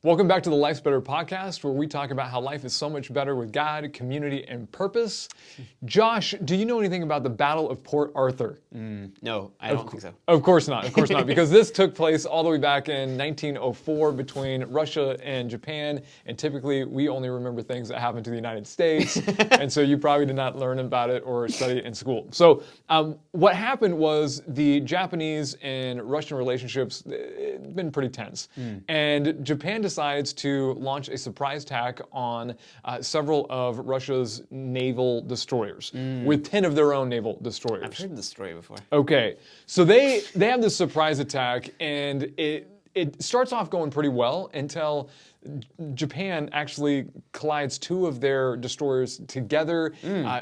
Welcome back to the Life's Better podcast, where we talk about how life is so much better with God, community, and purpose. Josh, do you know anything about the Battle of Port Arthur? No, I don't think so. Of course not, because this took place all the way back in 1904 between Russia and Japan, and typically we only remember things that happened to the United States, and so you probably did not learn about it or study it in school. So what happened was the Japanese and Russian relationships had been pretty tense, and Japan decides to launch a surprise attack on several of Russia's naval destroyers, with 10 of their own naval destroyers. I've heard this story before. Okay, so they have this surprise attack, and it starts off going pretty well until Japan actually collides two of their destroyers together.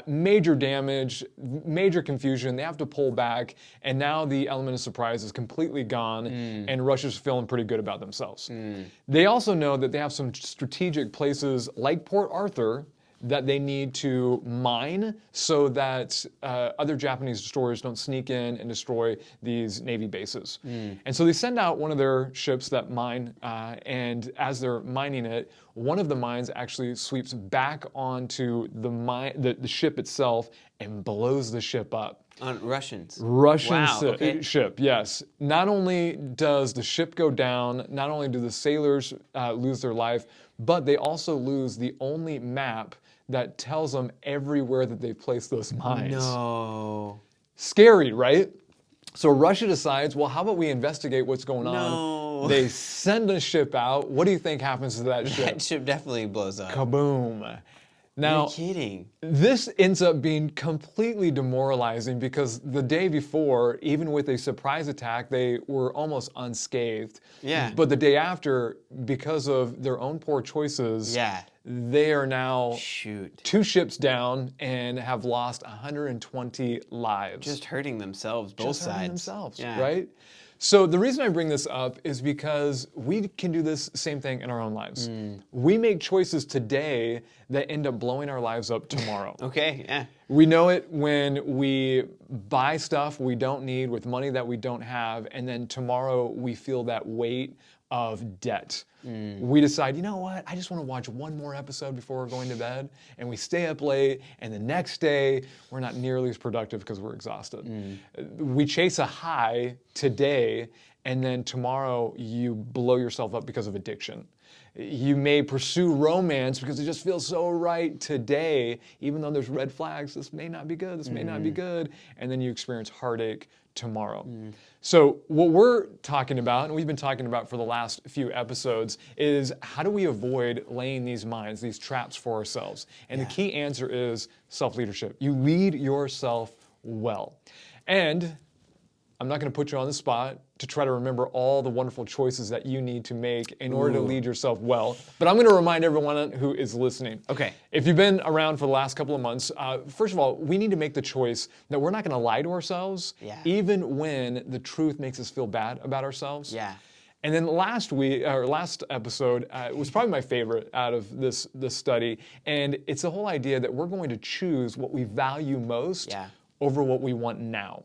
Major damage, major confusion. They have to pull back, and now the element of surprise is completely gone, and Russia's feeling pretty good about themselves. They also know that they have some strategic places like Port Arthur that they need to mine so that other Japanese destroyers don't sneak in and destroy these Navy bases. And so they send out one of their ships that mine, and as they're mining it, one of the mines actually sweeps back onto the ship itself and blows the ship up. On Russian Ship, yes. Not only does the ship go down, not only do the sailors lose their life, but they also lose the only map that tells them everywhere that they've placed those mines. No. Scary, right? So Russia decides, well, how about we investigate what's going on? No. They send a ship out. What do you think happens to that ship? That ship definitely blows up. Kaboom. Now, You're kidding. This ends up being completely demoralizing because the day before, even with a surprise attack, they were almost unscathed. Yeah. But the day after, because of their own poor choices, they are now two ships down and have lost 120 lives. Just hurting themselves, both sides. Hurting themselves, right? So the reason I bring this up is because we can do this same thing in our own lives. We make choices today that end up blowing our lives up tomorrow. We know it when we buy stuff we don't need with money that we don't have, and then tomorrow we feel that weight of debt. We decide, you know what, I just want to watch one more episode before we're going to bed, and we stay up late, and the next day we're not nearly as productive because we're exhausted. We chase a high today, and then tomorrow you blow yourself up because of addiction. You may pursue romance because it just feels so right today, even though there's red flags. This may not be good, this may not be good, and then you experience heartache tomorrow. So what we're talking about, and we've been talking about for the last few episodes, is how do we avoid laying these mines, these traps for ourselves? And the key answer is self-leadership. You lead yourself well. And I'm not going to put you on the spot to try to remember all the wonderful choices that you need to make in order to lead yourself well. But I'm going to remind everyone who is listening. If you've been around for the last couple of months, first of all, we need to make the choice that we're not going to lie to ourselves, even when the truth makes us feel bad about ourselves. And then last episode, it was probably my favorite out of this study, and it's the whole idea that we're going to choose what we value most over what we want now.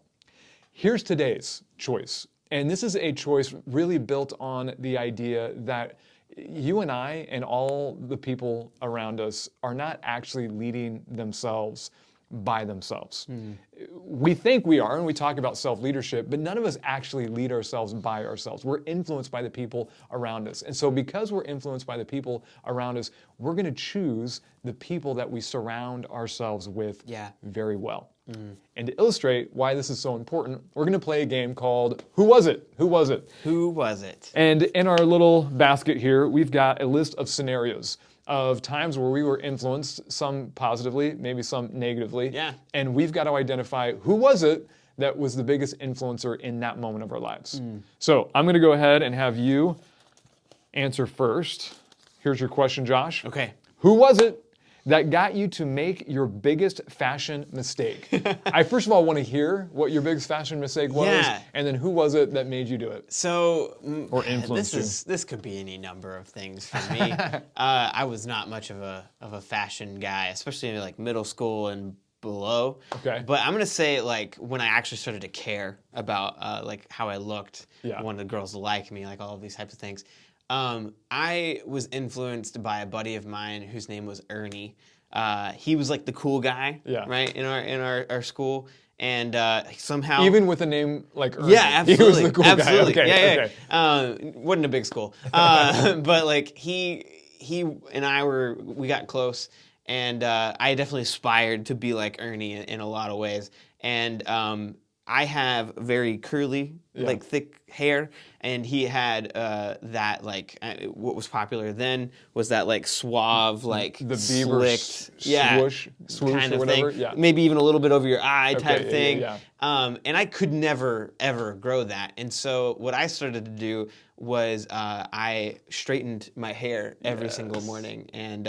Here's today's choice, and this is a choice really built on the idea that you and I and all the people around us are not actually leading themselves by themselves. We think we are, and we talk about self-leadership, but none of us actually lead ourselves by ourselves. We're influenced by the people around us. And so because we're influenced by the people around us, we're going to choose the people that we surround ourselves with very well. And to illustrate why this is so important, we're going to play a game called Who Was It? Who Was It? Who was it? And in our little basket here, we've got a list of scenarios of times where we were influenced, some positively, maybe some negatively. And we've got to identify who was it that was the biggest influencer in that moment of our lives. So I'm going to go ahead and have you answer first. Here's your question, Josh. Who was it that got you to make your biggest fashion mistake? I first of all want to hear what your biggest fashion mistake was, and then who was it that made you do it? So, or influenced you? This could be any number of things for me. I was not much of a fashion guy, especially in like middle school and below. But I'm gonna say like when I actually started to care about like how I looked, wanted the girls to like me, like all of these types of things. I was influenced by a buddy of mine whose name was Ernie. He was like the cool guy, right, in our school. And somehow, even with a name like Ernie, yeah, absolutely, he was the cool absolutely, guy. Okay, yeah. Wasn't a big school, but like he and I we got close, and I definitely aspired to be like Ernie in a lot of ways. And I have very curly, like thick hair, and he had that like what was popular then was that like suave, like the Bieber swoosh kind of or whatever. thing. Yeah. Maybe even a little bit over your eye type thing. Yeah. And I could never ever grow that. And so what I started to do was I straightened my hair every single morning, and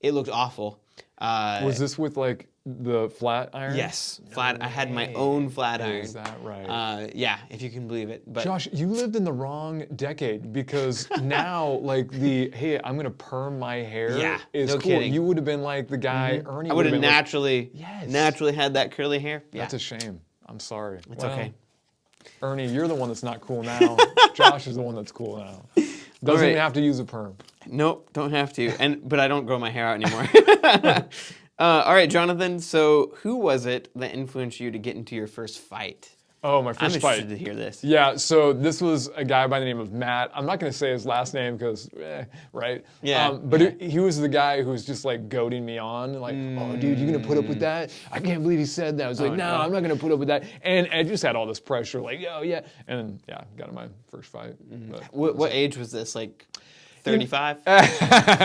it looked awful. Was this with like the flat iron? Yes, flat. I had my own flat iron. Is that right? Yeah, if you can believe it. But Josh, you lived in the wrong decade, because now like hey, I'm gonna perm my hair is no cool. kidding. You would have been like the guy Ernie. I would have naturally had that curly hair. Yeah. That's a shame. I'm sorry. It's okay. Ernie, you're the one that's not cool now. Josh is the one that's cool now. Doesn't even have to use a perm. Nope, don't have to. But I don't grow my hair out anymore. All right, Jonathan. So who was it that influenced you to get into your first fight? Oh, my first fight. I'm interested to hear this. Yeah, so this was a guy by the name of Matt. I'm not going to say his last name because, right? Yeah. But he was the guy who was just like goading me on, like, oh, dude, you going to put up with that? I can't believe he said that. I was like, no, I'm not going to put up with that. And I just had all this pressure, like, oh, yeah. And got in my first fight. What age was this? Like 35?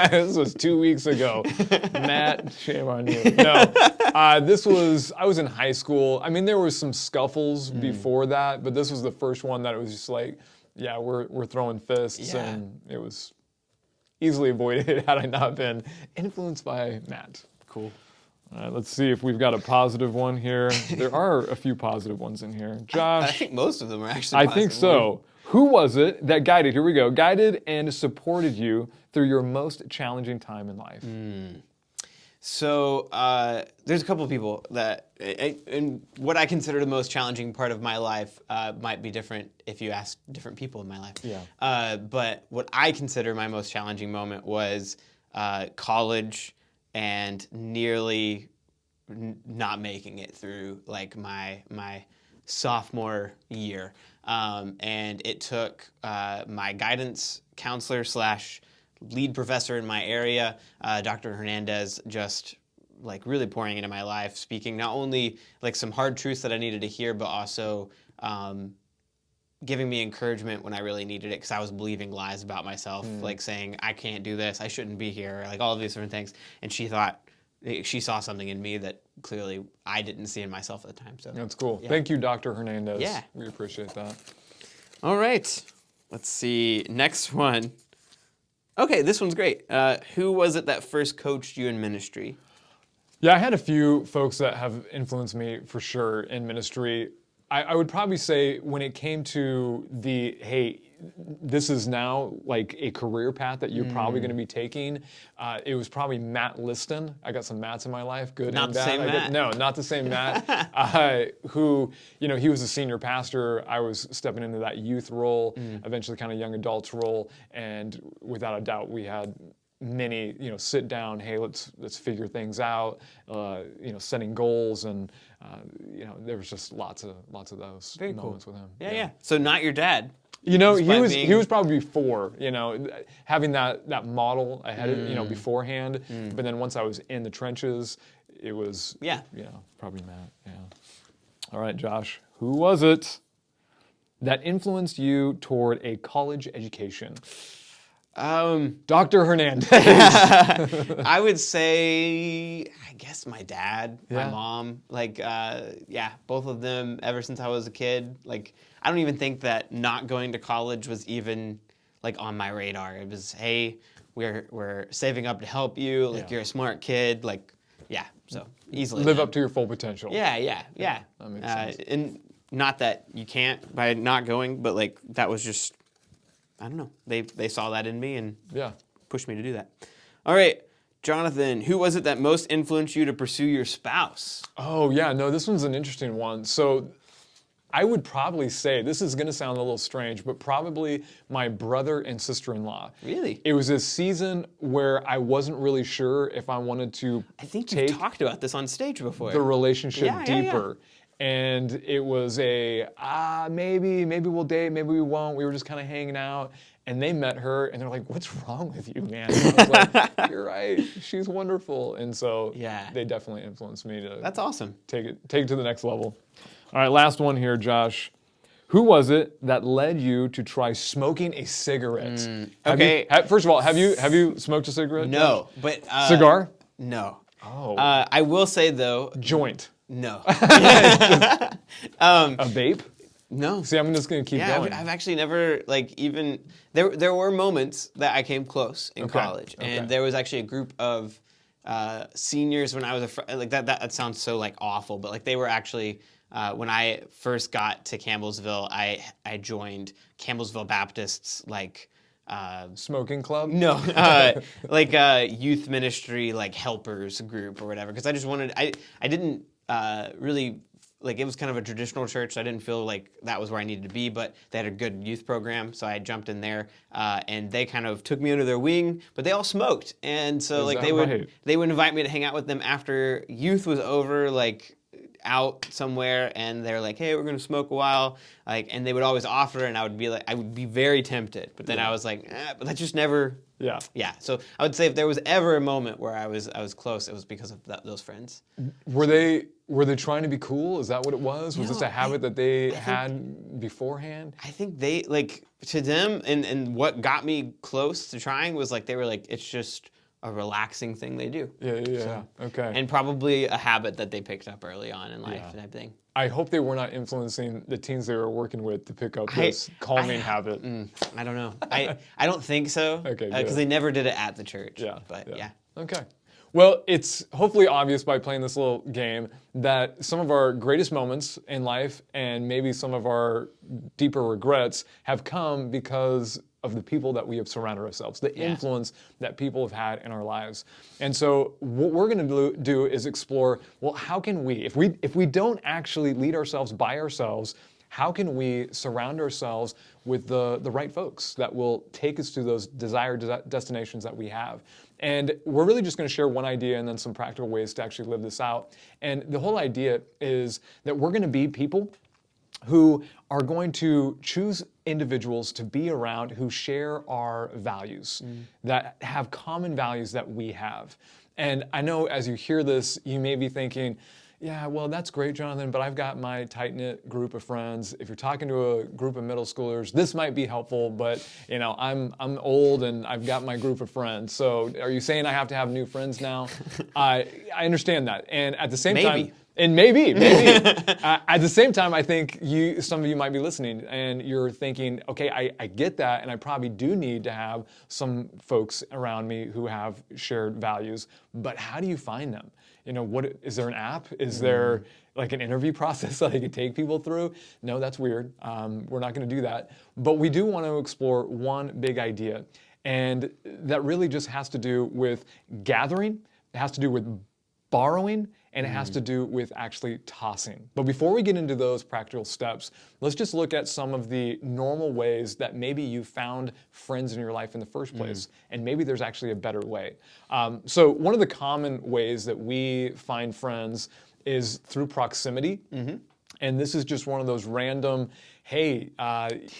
This was 2 weeks ago. Matt, shame on you. No, I was in high school. I mean, there was some scuffles before that, but this was the first one that it was just like, yeah, we're throwing fists, and it was easily avoided had I not been influenced by Matt. Cool. All right, let's see if we've got a positive one here. There are a few positive ones in here. Josh. I think most of them are actually positive. I think so. Who was it that guided and supported you through your most challenging time in life? So there's a couple of people that, and what I consider the most challenging part of my life might be different if you ask different people in my life. Yeah. But what I consider my most challenging moment was college and nearly not making it through like my sophomore year. And it took my guidance counselor / lead professor in my area, Dr. Hernandez, just like really pouring into my life, speaking not only like some hard truths that I needed to hear, but also giving me encouragement when I really needed it, because I was believing lies about myself, like saying, I can't do this, I shouldn't be here, like all of these different things. And she saw something in me that clearly I didn't see in myself at the time. So that's cool. Yeah. Thank you, Dr. Hernandez. Yeah. We appreciate that. All right. Let's see. Next one. Okay, this one's great. Who was it that first coached you in ministry? Yeah, I had a few folks that have influenced me for sure in ministry. I would probably say when it came to hey, this is now like a career path that you're probably going to be taking, it was probably Matt Liston. I got some Matts in my life, good not and the bad. Same Matt. No, not the same Matt. Who, he was a senior pastor. I was stepping into that youth role, eventually kind of young adults role, and without a doubt, we had many, sit down, hey, let's figure things out, setting goals, and there was just lots of those moments with him. Yeah. So not your dad. He was probably before, having that model ahead, beforehand. But then once I was in the trenches, it was probably Matt. Yeah. All right, Josh, who was it that influenced you toward a college education? Dr. Hernandez. I would say, I guess my dad, my mom, both of them ever since I was a kid. Like, I don't even think that not going to college was even like on my radar. It was, hey, we're saving up to help you. Like, you're a smart kid. Like, so easily live up to your full potential. Yeah. That makes sense. And not that you can't by not going, but like that was just, I don't know. They saw that in me and pushed me to do that. All right, Jonathan, who was it that most influenced you to pursue your spouse? Oh, yeah. No, this one's an interesting one. So I would probably say, this is going to sound a little strange, but probably my brother and sister-in-law. Really? It was a season where I wasn't really sure if I wanted to I think you've talked about this on stage before. the relationship Yeah, deeper. And it was maybe we'll date, maybe we won't. We were just kind of hanging out. And they met her, and they're like, "What's wrong with you, man?" And I was like, "You're right. She's wonderful." And so they definitely influenced me to. That's awesome. Take it to the next level. All right, last one here, Josh. Who was it that led you to try smoking a cigarette? Okay. First of all, have you smoked a cigarette? No, Josh? but cigar? No. Oh. I will say though. Joint. No. A vape? No. See, I'm just gonna keep going. I've actually never even there were moments that I came close in college, and there was actually a group of seniors when I was like that. That sounds so like awful, but like they were actually when I first got to Campbellsville, I joined Campbellsville Baptist's like. Smoking club? No, like youth ministry, like helpers group or whatever. Because I just wanted, I didn't really, like it was kind of a traditional church, so I didn't feel like that was where I needed to be, but they had a good youth program, so I jumped in there, and they kind of took me under their wing, but they all smoked. And so like they would invite me to hang out with them after youth was over, like out somewhere, and they're like, "Hey, we're gonna smoke a while," like, and they would always offer, and I would be very tempted, but then I was like, but that just never. Yeah. So I would say if there was ever a moment where I was close, it was because of those friends. Were they trying to be cool? Is that what it was? Was this a habit that they had beforehand? I think they like to them, and what got me close to trying was like they were like, it's just a relaxing thing they do. Yeah. So, okay. And probably a habit that they picked up early on in life type thing. I hope they were not influencing the teens they were working with to pick up this calming habit. I don't know. I don't think so. Okay, because they never did it at the church. Yeah. But yeah. Okay. Well, it's hopefully obvious by playing this little game that some of our greatest moments in life and maybe some of our deeper regrets have come because of the people that we have surrounded ourselves, the influence that people have had in our lives. And so what we're going to do is explore, well, how can we, if we don't actually lead ourselves by ourselves, how can we surround ourselves with the right folks that will take us to those desired destinations that we have? And we're really just going to share one idea and then some practical ways to actually live this out. And the whole idea is that we're going to be people who are going to choose individuals to be around who share our values, that have common values that we have. And I know as you hear this, you may be thinking, yeah, well, that's great, Jonathan, but I've got my tight-knit group of friends. If you're talking to a group of middle schoolers, this might be helpful, but I'm old and I've got my group of friends. So are you saying I have to have new friends now? I understand that. And at the same time, and maybe. At the same time, I think some of you might be listening and you're thinking, okay, I get that, and I probably do need to have some folks around me who have shared values, but how do you find them? What is there an app? Is there like an interview process that I could take people through? No, that's weird. We're not going to do that. But we do want to explore one big idea, and that really just has to do with gathering. It has to do with borrowing, and it has to do with actually tossing. But before we get into those practical steps, let's just look at some of the normal ways that maybe you found friends in your life in the first place, and maybe there's actually a better way. So one of the common ways that we find friends is through proximity. And this is just one of those random, hey,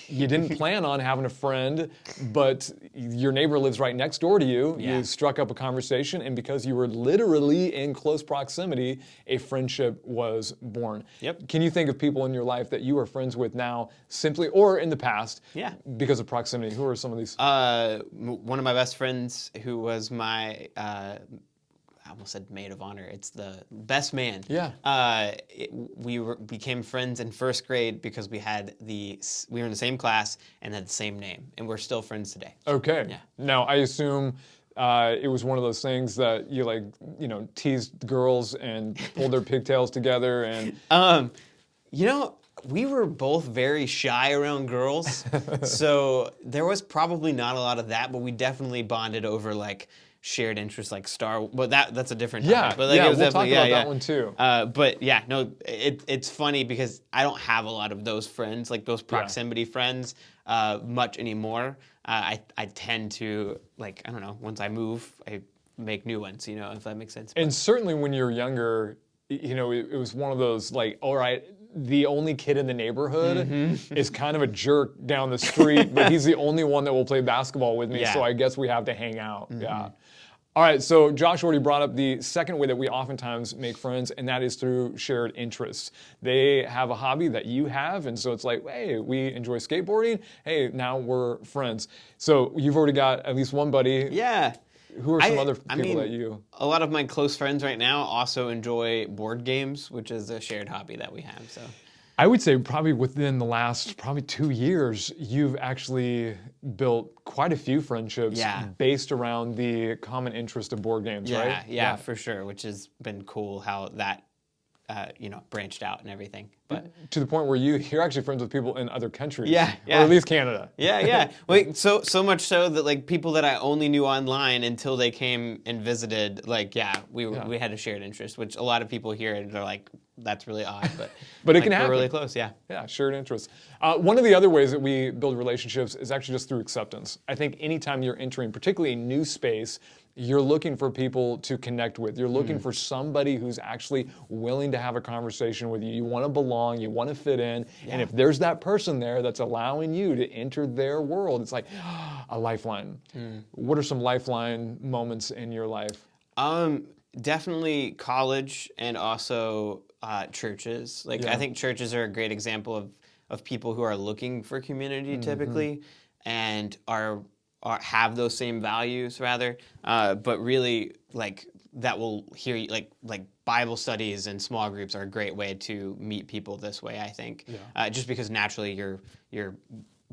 you didn't plan on having a friend, but your neighbor lives right next door to you. Yeah. You struck up a conversation, and because you were literally in close proximity, a friendship was born. Yep. Can you think of people in your life that you are friends with now simply, or in the past, because of proximity? Who are some of these? One of my best friends who was my... I almost said maid of honor. It's the best man. Yeah. We became friends in first grade because we were in the same class and had the same name, and we're still friends today. Okay. Yeah. Now I assume it was one of those things that you teased girls and pulled their pigtails together and. We were both very shy around girls, so there was probably not a lot of that, but we definitely bonded over shared interests like but that's a different Yeah, topic. But like, yeah, it was we'll talk definitely, about that one too. But yeah, no, it's funny because I don't have a lot of those friends, like those proximity friends, much anymore. I tend to, like, I don't know, once I move, I make new ones, you know, if that makes sense. And certainly when you're younger, you know, it was one of those like, all right, the only kid in the neighborhood is kind of a jerk down the street, but he's the only one that will play basketball with me, so I guess we have to hang out. Yeah. All right, so Josh already brought up the second way that we oftentimes make friends, and that is through shared interests. They have a hobby that you have, and so it's like, hey, we enjoy skateboarding. Hey, now we're friends. So you've already got at least one buddy. Yeah. Who are some other people that you... A lot of my close friends right now also enjoy board games, which is a shared hobby that we have. So I would say probably within the last 2 years, you've actually built quite a few friendships based around the common interest of board games, right? Yeah, for sure, which has been cool how that branched out and everything. But to the point where you're actually friends with people in other countries. Yeah. Or at least Canada. Yeah. Wait, so much so that like people that I only knew online until they came and visited, like, we had a shared interest, which a lot of people hear and they're like, that's really odd, but but it like, can happen. We're really close, yeah. Yeah, shared interests. One of the other ways that we build relationships is actually just through acceptance. I think anytime you're entering, particularly a new space, you're looking for people to connect with. You're looking for somebody who's actually willing to have a conversation with you. You want to belong, you want to fit in, and if there's that person there that's allowing you to enter their world, it's like a lifeline. What are some lifeline moments in your life? Definitely college and also churches. Like I think churches are a great example of people who are looking for community typically and have those same values rather, but really like that will hear you, like Bible studies and small groups are a great way to meet people this way, I think. Just because naturally you're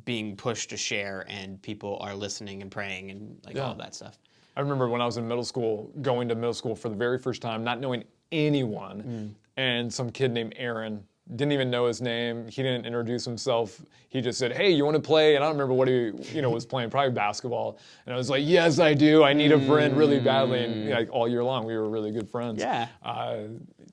being pushed to share and people are listening and praying and like all of that stuff. I remember when I was in middle school, going to middle school for the very first time, not knowing anyone, and some kid named Aaron, didn't even know his name. He didn't introduce himself. He just said, hey, you want to play? And I don't remember what he was playing, probably basketball. And I was like, yes, I do. I need a friend really badly. And like all year long, we were really good friends. Yeah.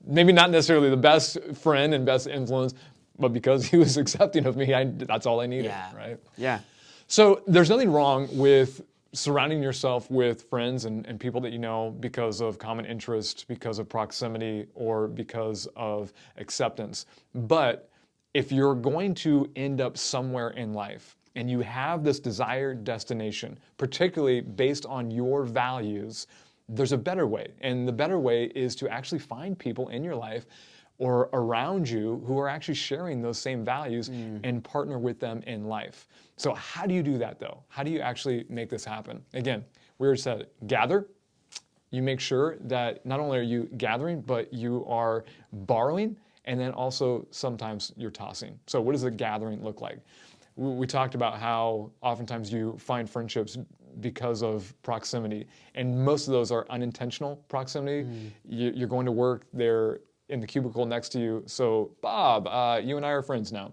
Maybe not necessarily the best friend and best influence, but because he was accepting of me, that's all I needed, right? Yeah. So there's nothing wrong with surrounding yourself with friends and people that you know because of common interest, because of proximity, or because of acceptance. But if you're going to end up somewhere in life and you have this desired destination, particularly based on your values, there's a better way. And the better way is to actually find people in your life or around you who are actually sharing those same values and partner with them in life. So how do you do that though? How do you actually make this happen? Again, we already said gather. You make sure that not only are you gathering, but you are borrowing, and then also sometimes you're tossing. So what does the gathering look like? We talked about how oftentimes you find friendships because of proximity, and most of those are unintentional proximity. You're going to work, they're in the cubicle next to you. So Bob, you and I are friends now.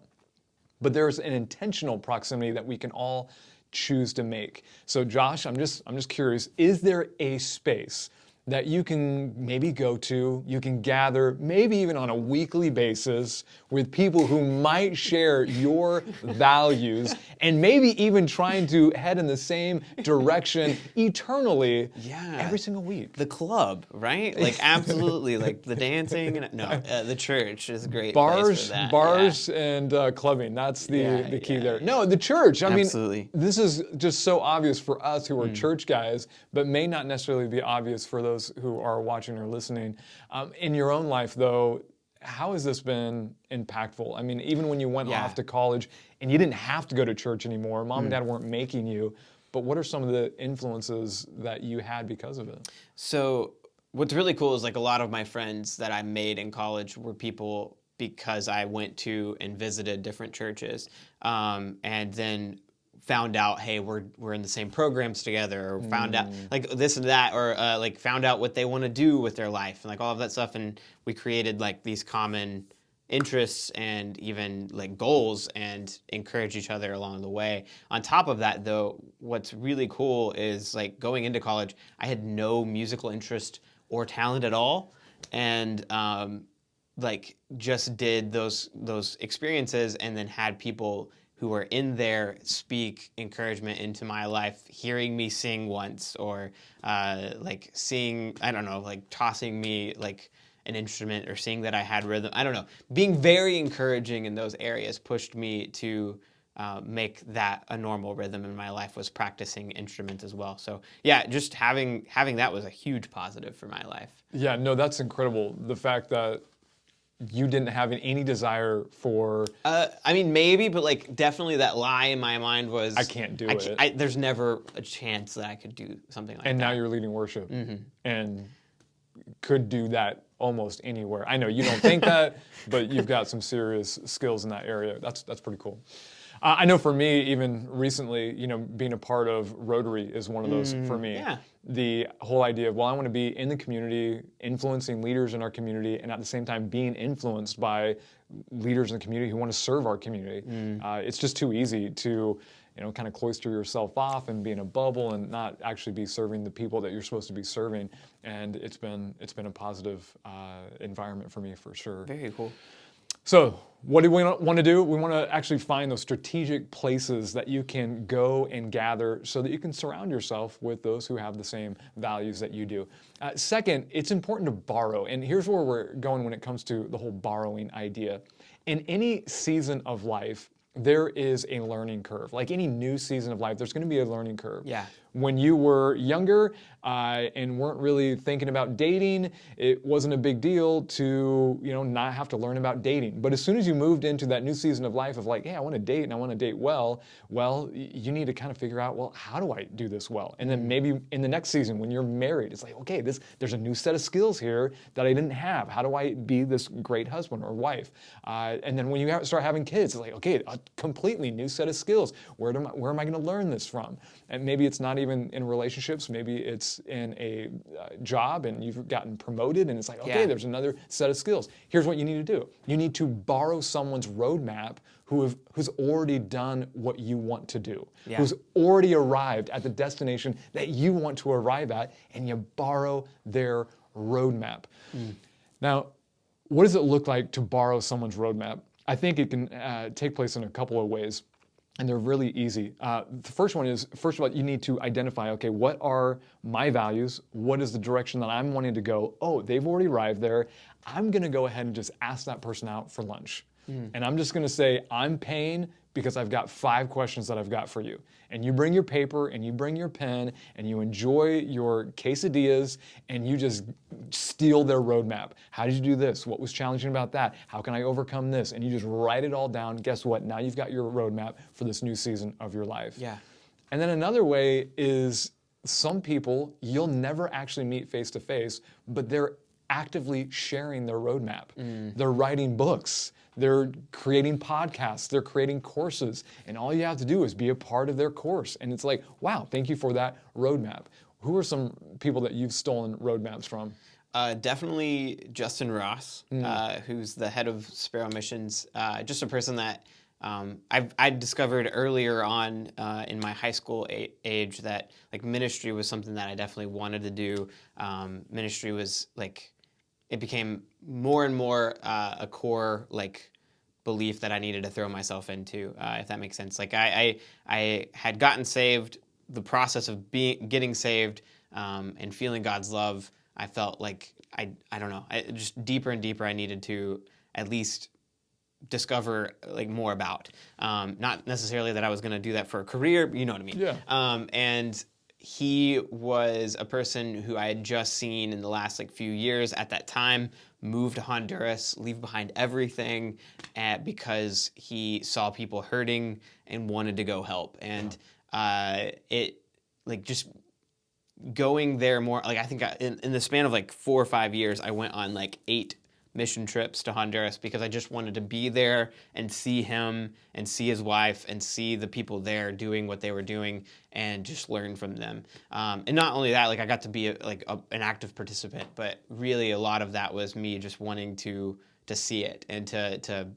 But there's an intentional proximity that we can all choose to make. So Josh, I'm just curious, is there a space that you can maybe go to, you can gather, maybe even on a weekly basis with people who might share your values and maybe even trying to head in the same direction eternally every single week? The club, right? Like absolutely, like the dancing. The church is a great place for that. Bars and clubbing, that's the key there. No, the church, I mean, this is just so obvious for us who are church guys, but may not necessarily be obvious for those who are watching or listening. In your own life, though, how has this been impactful? I mean, even when you went off to college and you didn't have to go to church anymore, mom and dad weren't making you, but what are some of the influences that you had because of it? So what's really cool is like a lot of my friends that I made in college were people because I went to and visited different churches, and then found out, hey, we're in the same programs together, or found out like this and that, or like found out what they want to do with their life and like all of that stuff, and we created like these common interests and even like goals and encourage each other along the way. On top of that, though, what's really cool is like going into college, I had no musical interest or talent at all, and like just did those experiences, and then had people who were in there speak encouragement into my life, hearing me sing once, or like seeing, I don't know, like tossing me like an instrument, or seeing that I had rhythm. I don't know. Being very encouraging in those areas pushed me to make that a normal rhythm in my life, was practicing instruments as well. So yeah, just having that was a huge positive for my life. Yeah, no, that's incredible. The fact that you didn't have any desire for... I mean, maybe, but like definitely that lie in my mind was... I can't do it. There's never a chance that I could do something like that. And now you're leading worship and could do that almost anywhere. I know you don't think that, but you've got some serious skills in that area. That's pretty cool. I know for me, even recently, you know, being a part of Rotary is one of those for me. Yeah. The whole idea of, well, I want to be in the community, influencing leaders in our community, and at the same time being influenced by leaders in the community who want to serve our community. It's just too easy to, you know, kind of cloister yourself off and be in a bubble and not actually be serving the people that you're supposed to be serving. And it's been a positive environment for me, for sure. Very cool. So what do we want to do? We want to actually find those strategic places that you can go and gather so that you can surround yourself with those who have the same values that you do. Second, it's important to borrow. And here's where we're going when it comes to the whole borrowing idea. In any season of life, there is a learning curve. Like any new season of life, there's going to be a learning curve. Yeah. When you were younger and weren't really thinking about dating, it wasn't a big deal to, you know, not have to learn about dating. But as soon as you moved into that new season of life of like, hey, I want to date and I want to date well, you need to kind of figure out, well, how do I do this well? And then maybe in the next season when you're married, it's like, okay, there's a new set of skills here that I didn't have. How do I be this great husband or wife? And then when you start having kids, it's like, okay, a completely new set of skills. Where am I going to learn this from? And maybe it's not even in relationships. Maybe it's in a job and you've gotten promoted and it's like, okay, there's another set of skills. Here's what you need to do. You need to borrow someone's roadmap who's already done what you want to do, who's already arrived at the destination that you want to arrive at, and you borrow their roadmap. Now, what does it look like to borrow someone's roadmap? I think it can take place in a couple of ways. And they're really easy. The first one is, first of all, you need to identify, okay, what are my values? What is the direction that I'm wanting to go? Oh, they've already arrived there. I'm going to go ahead and just ask that person out for lunch. And I'm just going to say, I'm paying because I've got 5 questions that I've got for you. And you bring your paper and you bring your pen and you enjoy your quesadillas and you just steal their roadmap. How did you do this? What was challenging about that? How can I overcome this? And you just write it all down. Guess what? Now you've got your roadmap for this new season of your life. Yeah. And then another way is some people you'll never actually meet face to face, but they're actively sharing their roadmap. They're writing books. They're creating podcasts, they're creating courses, and all you have to do is be a part of their course. And it's like, wow, thank you for that roadmap. Who are some people that you've stolen roadmaps from? Definitely Justin Ross, who's the head of Sparrow Missions. Just a person that I discovered earlier on in my high school age that like ministry was something that I definitely wanted to do. Ministry was like, it became more and more a core like belief that I needed to throw myself into, if that makes sense. Like I had gotten saved, the process of getting saved and feeling God's love, I felt like I don't know, just deeper and deeper I needed to at least discover like more about. Not necessarily that I was going to do that for a career, you know what I mean? Yeah. And he was a person who I had just seen in the last like few years at that time move to Honduras, leave behind everything because he saw people hurting and wanted to go help. And it like just going there more, like I think in the span of like 4 or 5 years, I went on like 8 mission trips to Honduras because I just wanted to be there and see him and see his wife and see the people there doing what they were doing and just learn from them. And not only that, like I got to be an active participant, but really a lot of that was me just wanting to to see it and to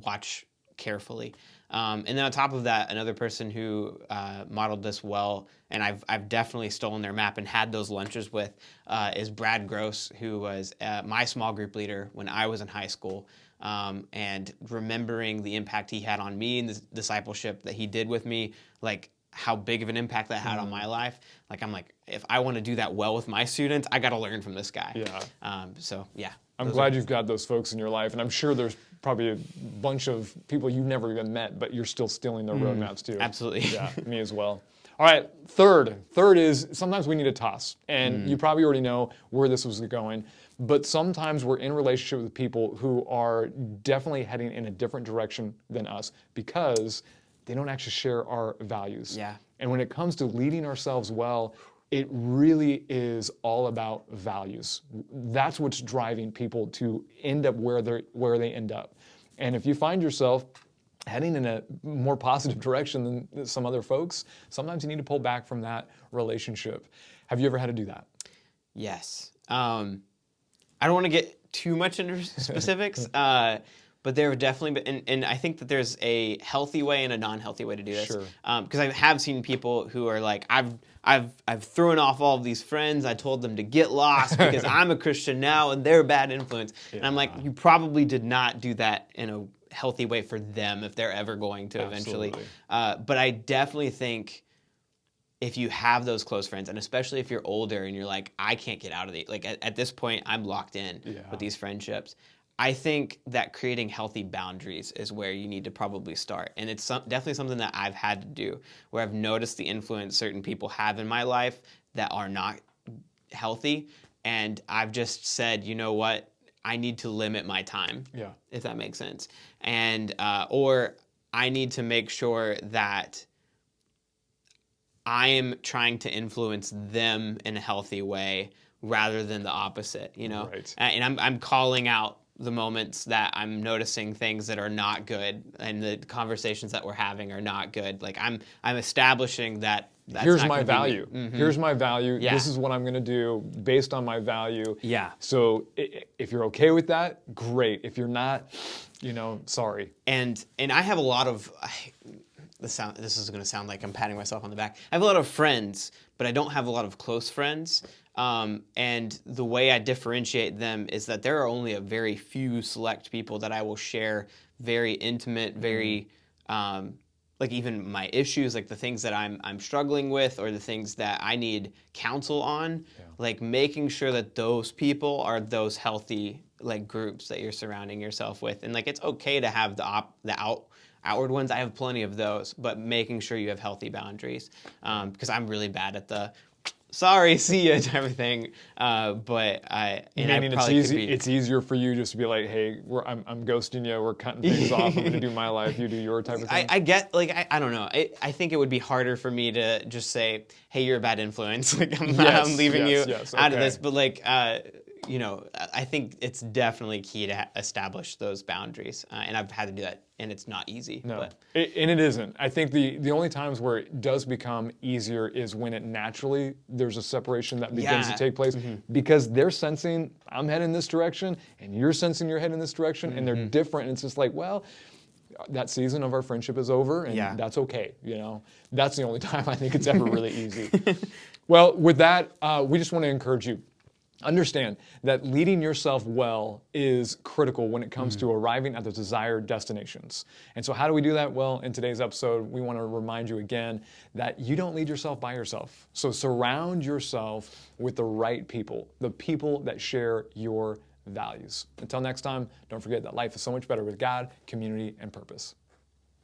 watch carefully. And then on top of that, another person who modeled this well, and I've definitely stolen their map and had those lunches with, is Brad Gross, who was my small group leader when I was in high school. And remembering the impact he had on me and the discipleship that he did with me, like how big of an impact that had on my life. Like I'm like, if I want to do that well with my students, I got to learn from this guy. Yeah. So yeah. I'm glad you've got those folks in your life, and I'm sure there's probably a bunch of people you've never even met, but you're still stealing their roadmaps too. Absolutely. Yeah, me as well. All right, third is sometimes we need a toss, and you probably already know where this was going, but sometimes we're in relationship with people who are definitely heading in a different direction than us because they don't actually share our values. Yeah. And when it comes to leading ourselves well, it really is all about values. That's what's driving people to end up where they end up. And if you find yourself heading in a more positive direction than some other folks, sometimes you need to pull back from that relationship. Have you ever had to do that? Yes. I don't want to get too much into specifics, but there have definitely been, and I think that there's a healthy way and a non-healthy way to do this. Sure. Because I have seen people who are like, I've thrown off all of these friends. I told them to get lost because I'm a Christian now and they're a bad influence. Yeah. And I'm like, you probably did not do that in a healthy way for them if they're ever going to eventually. But I definitely think if you have those close friends, and especially if you're older and you're like, I can't get out of the, like at this point, I'm locked in with these friendships. I think that creating healthy boundaries is where you need to probably start. And it's definitely something that I've had to do, where I've noticed the influence certain people have in my life that are not healthy. And I've just said, you know what? I need to limit my time, if that makes sense. And, or I need to make sure that I am trying to influence them in a healthy way rather than the opposite, you know? Right. And I'm calling out the moments that I'm noticing things that are not good and the conversations that we're having are not good. Like I'm establishing that here's my value. Here's my value. Yeah. This is what I'm going to do based on my value. Yeah. So if you're okay with that, great. If you're not, sorry. And I have a lot of this is going to sound like I'm patting myself on the back. I have a lot of friends, but I don't have a lot of close friends. And the way I differentiate them is that there are only a very few select people that I will share very intimate, very like even my issues, like the things that I'm struggling with or the things that I need counsel on, like making sure that those people are those healthy like groups that you're surrounding yourself with. And like it's okay to have the outward ones. I have plenty of those, but making sure you have healthy boundaries because I'm really bad at the sorry, see ya type of thing. But it's easier for you just to be like, hey, I'm ghosting you. We're cutting things off. I'm gonna do my life. You do your type of thing. I get I don't know. I think it would be harder for me to just say, hey, you're a bad influence. Like I'm leaving you out of this. But like I think it's definitely key to establish those boundaries, and I've had to do that, and it's not easy. No, and it isn't. I think the only times where it does become easier is when it naturally there's a separation that begins to take place because they're sensing I'm heading this direction, and you're sensing you're heading this direction, and they're different. And it's just like, well, that season of our friendship is over, and that's okay. That's the only time I think it's ever really easy. Well, with that, we just want to encourage you. Understand that leading yourself well is critical when it comes to arriving at the desired destinations. And so how do we do that? Well, in today's episode, we want to remind you again that you don't lead yourself by yourself. So surround yourself with the right people, the people that share your values. Until next time, don't forget that life is so much better with God, community, and purpose.